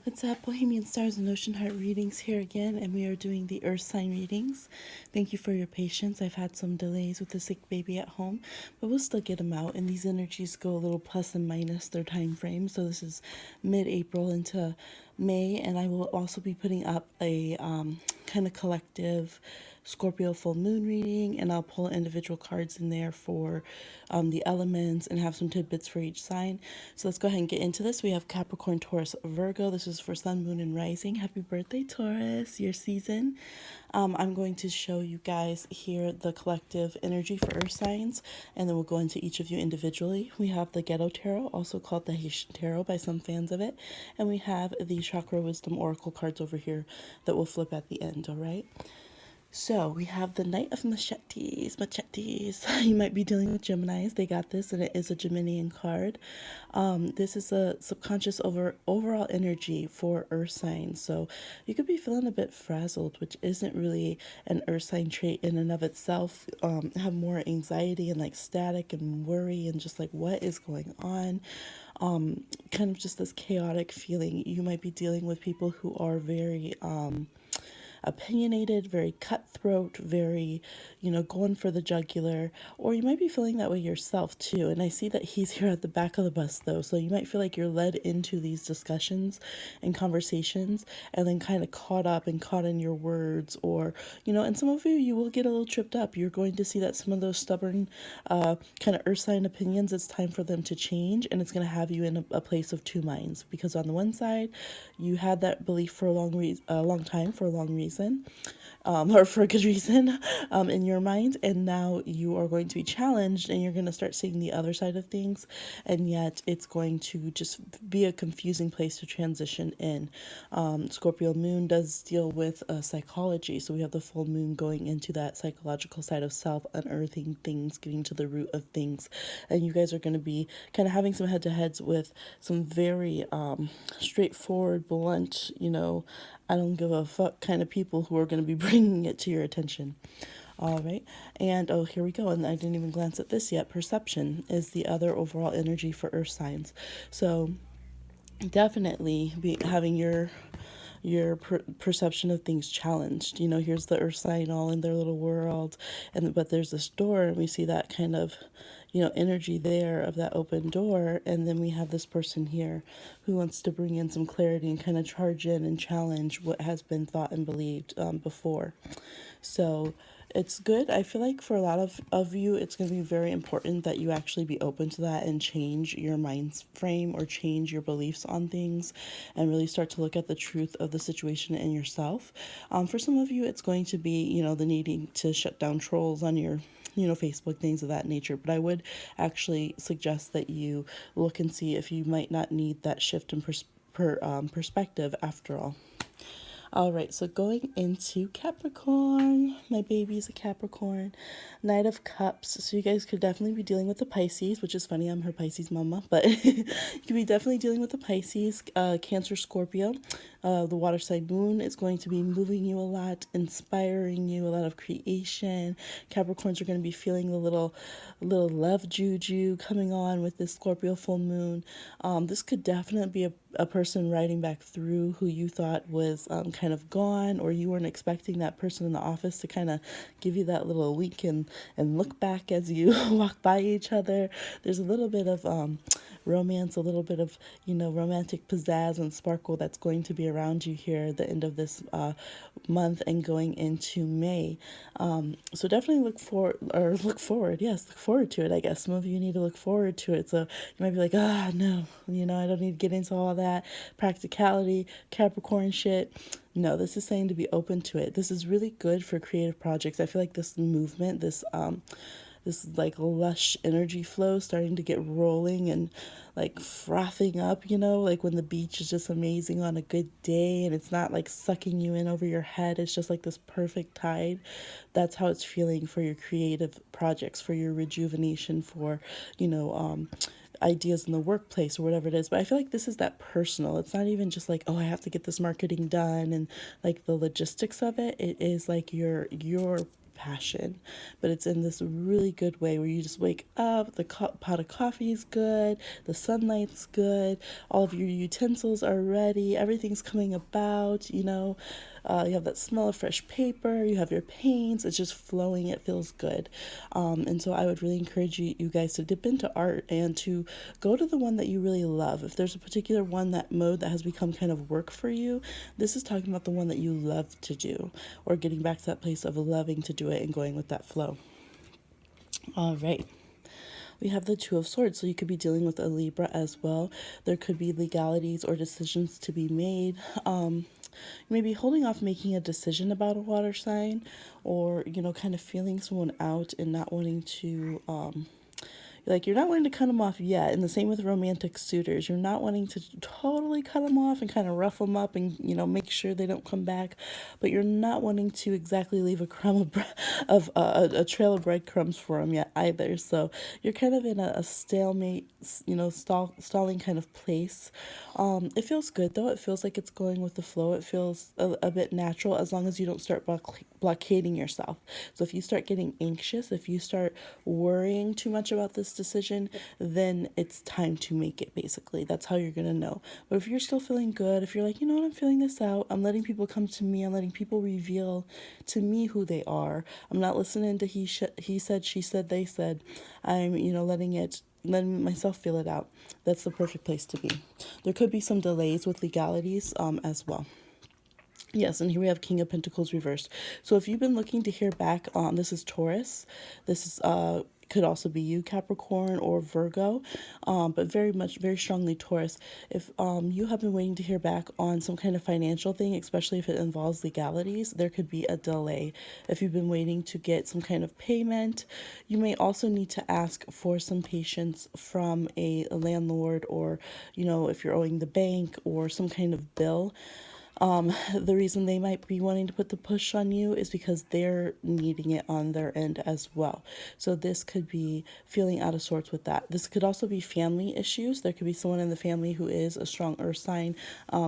What's up, Bohemian Stars and Ocean Heart readings here again, and we are doing the Earth sign readings. Thank you for your patience. I've had some delays with the sick baby at home, but we'll still get them out. And these energies go a little plus and minus their time frame. So this is mid-April into May, and I will also be putting up a kind of collective Scorpio full moon reading, and I'll pull individual cards in there for the elements and have some tidbits for each sign. So let's go ahead and get into this. We have Capricorn, Taurus, Virgo. This is for Sun, Moon, and Rising. Happy birthday, Taurus, your season. I'm going to show you guys here the collective energy for Earth signs, and then we'll go into each of you individually. We have the Ghetto Tarot, also called the Haitian Tarot by some fans of it, and we have the Chakra Wisdom Oracle cards over here that will flip at the end, all right? So we have the Knight of Machetes. You might be dealing with Geminis. They got this, and it is a Geminian card. This is a subconscious overall energy for Earth signs. So you could be feeling a bit frazzled, which isn't really an Earth sign trait in and of itself. Have more anxiety and like static and worry and just like what is going on. Kind of just this chaotic feeling. You might be dealing with people who are very opinionated, very cutthroat, very, going for the jugular, or you might be feeling that way yourself too. And I see that he's here at the back of the bus though, so you might feel like you're led into these discussions and conversations and then kind of caught up and caught in your words, or, and some of you will get a little tripped up. You're going to see that some of those stubborn kind of earth sign opinions, it's time for them to change, and it's going to have you in a place of two minds, because on the one side, you had that belief for a long time, for a long reason, or for a good reason, in your mind, and now you are going to be challenged and you're going to start seeing the other side of things, and yet it's going to just be a confusing place to transition in. Scorpio moon does deal with psychology, so we have the full moon going into that psychological side of self, unearthing things, getting to the root of things, and you guys are going to be kind of having some head-to-heads with some very straightforward, blunt, I don't give a fuck kind of people who are going to be bringing it to your attention. All right. And oh, here we go. And I didn't even glance at this yet. Perception is the other overall energy for earth signs. So definitely be having your perception of things challenged. Here's the earth sign all in their little world, but there's this door, and we see that kind of energy there of that open door, and then we have this person here who wants to bring in some clarity and kind of charge in and challenge what has been thought and believed before. So it's good. I feel like for a lot of you, it's going to be very important that you actually be open to that and change your mind frame or change your beliefs on things and really start to look at the truth of the situation and yourself. For some of you, it's going to be, the needing to shut down trolls on your Facebook, things of that nature. But I would actually suggest that you look and see if you might not need that shift in perspective after all. All right, so going into Capricorn, my baby's a Capricorn, Knight of Cups. So you guys could definitely be dealing with the Pisces, which is funny, I'm her Pisces mama, but you could be definitely dealing with the Pisces, Cancer, Scorpio. The water sign moon is going to be moving you a lot, inspiring you, a lot of creation. Capricorns are going to be feeling the little love juju coming on with this Scorpio full moon. This could definitely be a person riding back through who you thought was kind of gone, or you weren't expecting that person in the office to kind of give you that little wink and look back as you walk by each other. There's a little bit of romance, a little bit of romantic pizzazz and sparkle that's going to be around you here at the end of this month and going into May. So definitely look forward to it. I guess some of you need to look forward to it. So you might be like, no, I don't need to get into all that practicality, Capricorn shit. No, this is saying to be open to it. This is really good for creative projects. I feel like this movement, this like lush energy flow starting to get rolling and like frothing up, like when the beach is just amazing on a good day and it's not like sucking you in over your head. It's just like this perfect tide. That's how it's feeling for your creative projects, for your rejuvenation, for, ideas in the workplace or whatever it is. But I feel like this is that personal. It's not even just like, oh, I have to get this marketing done and like the logistics of it. It is like your passion, but it's in this really good way where you just wake up, the pot of coffee is good, the sunlight's good, all of your utensils are ready, everything's coming about, you have that smell of fresh paper, you have your paints, it's just flowing, it feels good. And so I would really encourage you guys to dip into art and to go to the one that you really love. If there's a particular one, that mode that has become kind of work for you, this is talking about the one that you love to do, or getting back to that place of loving to do it and going with that flow. All right. We have the Two of Swords, so you could be dealing with a Libra as well. There could be legalities or decisions to be made. You may be holding off making a decision about a water sign, or, kind of feeling someone out and not wanting to, you're not wanting to cut them off yet. And the same with romantic suitors. You're not wanting to totally cut them off and kind of rough them up and, make sure they don't come back. But you're not wanting to exactly leave a crumb of a trail of breadcrumbs for them yet either. So you're kind of in a stalemate, stalling kind of place. It feels good though. It feels like it's going with the flow. It feels a bit natural as long as you don't start blockading yourself. So if you start getting anxious, if you start worrying too much about this decision, then it's time to make it, basically. That's how you're going to know. But if you're still feeling good, if you're like, I'm feeling this out, I'm letting people come to me, I'm letting people reveal to me who they are. I'm not listening to he said, she said, they said. I'm, letting myself feel it out. That's the perfect place to be. There could be some delays with legalities as well. Yes, and here we have King of Pentacles reversed. So if you've been looking to hear back, this is Taurus. This is could also be you, Capricorn or Virgo, but very strongly Taurus. If you have been waiting to hear back on some kind of financial thing, especially if it involves legalities, there could be a delay. If you've been waiting to get some kind of payment, you may also need to ask for some patience from a landlord, or, if you're owing the bank or some kind of bill. The reason they might be wanting to put the push on you is because they're needing it on their end as well. So this could be feeling out of sorts with that. This could also be family issues. There could be someone in the family who is a strong earth sign,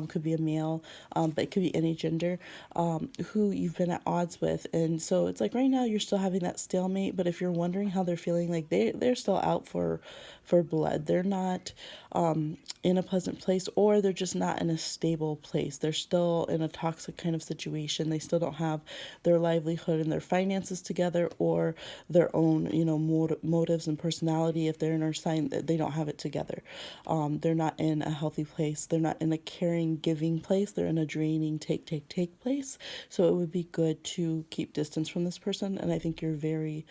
could be a male, but it could be any gender, who you've been at odds with. And so it's like right now you're still having that stalemate, but if you're wondering how they're feeling, like they're still out for blood. They're not in a pleasant place, or they're just not in a stable place. They're still in a toxic kind of situation. They still don't have their livelihood and their finances together, or their own, motives and personality. If they're in our sign, they don't have it together. They're not in a healthy place. They're not in a caring, giving place. They're in a draining, take place. So it would be good to keep distance from this person, and I think you're very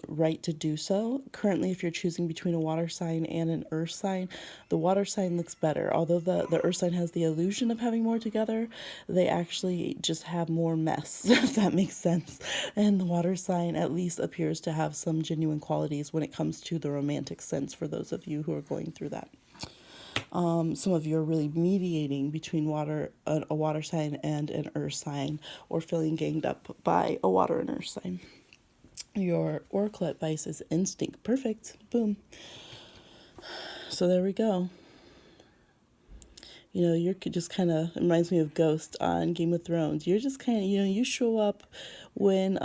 right to do so. Currently, if you're choosing between a water sign and an earth sign, the water sign looks better. Although the earth sign has the illusion of having more together, they actually just have more mess, if that makes sense. And the water sign at least appears to have some genuine qualities when it comes to the romantic sense, for those of you who are going through that. Some of you are really mediating between a water sign and an earth sign, or feeling ganged up by a water and earth sign. Your oracle advice is instinct. Perfect. Boom. So there we go. You're just kind of, it reminds me of Ghost on Game of Thrones. You're just kind of, you show up when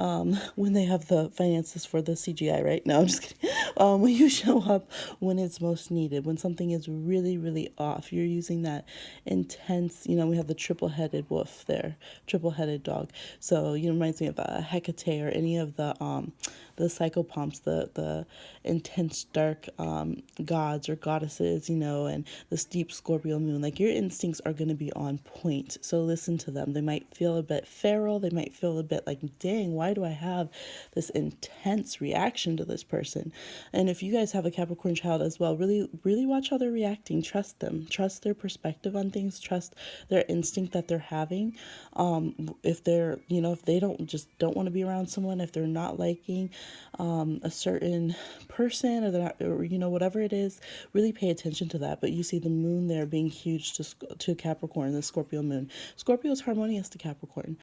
they have the finances for the CGI, right? No, I'm just kidding. When you show up when it's most needed, when something is really, really off, you're using that intense, we have the triple-headed wolf there, triple-headed dog. So, it reminds me of Hecate, or any of the psychopomps, the intense dark gods or goddesses, and this deep Scorpio moon. Like, your instincts are going to be on point. So listen to them. They might feel a bit feral. They might feel a bit like, dang, why do I have this intense reaction to this person? And if you guys have a Capricorn child as well, really, really watch how they're reacting. Trust them. Trust their perspective on things. Trust their instinct that they're having. If they're, if they don't want to be around someone, if they're not liking a certain person, or they're not, or whatever it is, really pay attention to that. But you see the moon there being huge to Capricorn, the Scorpio moon. Scorpio is harmonious to Capricorn.